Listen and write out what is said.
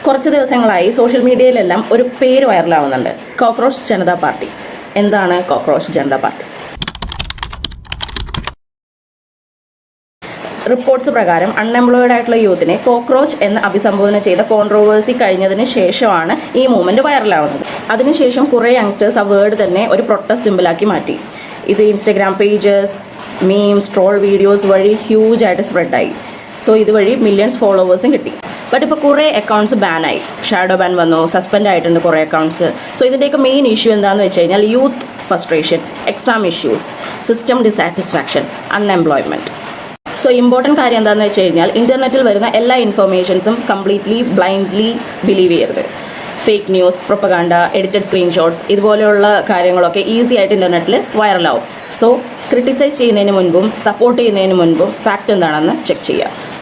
കുറച്ച് ദിവസങ്ങളായി സോഷ്യൽ മീഡിയയിലെല്ലാം ഒരു പേര് വൈറലാവുന്നുണ്ട്, കോക്രോച്ച് ജനതാ പാർട്ടി. എന്താണ് കോക്രോച്ച് ജനതാ പാർട്ടി? റിപ്പോർട്ട്സ് പ്രകാരം അൺഎംപ്ലോയിഡ് ആയിട്ടുള്ള യൂത്തിനെ കോക്രോച്ച് എന്ന് അഭിസംബോധന ചെയ്ത കോൺട്രോവേഴ്സി കഴിഞ്ഞതിന് ശേഷമാണ് ഈ മൂവ്മെൻറ്റ് വൈറലാവുന്നത്. അതിനുശേഷം കുറേ യങ്സ്റ്റേഴ്സ് ആ വേർഡ് തന്നെ ഒരു പ്രൊട്ടസ്റ്റ് സിമ്പിളാക്കി മാറ്റി. ഇത് Instagram pages, memes, troll videos വഴി ഹ്യൂജായിട്ട് സ്പ്രെഡായി. സോ ഇതുവഴി മില്യൺസ് ഫോളോവേഴ്സും കിട്ടി. ബട്ട് ഇപ്പോൾ കുറേ അക്കൗണ്ട്സ് ബാനായി, ഷാഡോ ബാൻ വന്നു, സസ്പെൻഡ് ആയിട്ടുണ്ട് കുറേ അക്കൗണ്ട്സ്. സോ ഇതിൻ്റെയൊക്കെ മെയിൻ ഇഷ്യൂ എന്താണെന്ന് വെച്ച് കഴിഞ്ഞാൽ youth frustration, exam issues, system dissatisfaction, unemployment. So important കാര്യം എന്താണെന്ന് വെച്ച് കഴിഞ്ഞാൽ ഇൻ്റർനെറ്റിൽ വരുന്ന എല്ലാ ഇൻഫർമേഷൻസും കംപ്ലീറ്റ്ലി ബ്ലൈൻഡ്ലി ബിലീവ് ചെയ്യരുത്. Fake news, propaganda, edited screenshots ഇതുപോലെയുള്ള കാര്യങ്ങളൊക്കെ ഈസി ആയിട്ട് ഇൻ്റർനെറ്റിൽ വൈറലാവും. സോ ക്രിട്ടിസൈസ് ചെയ്യുന്നതിന് മുൻപും സപ്പോർട്ട് ചെയ്യുന്നതിന് മുൻപും ഫാക്റ്റ് എന്താണെന്ന് ചെക്ക് ചെയ്യുക.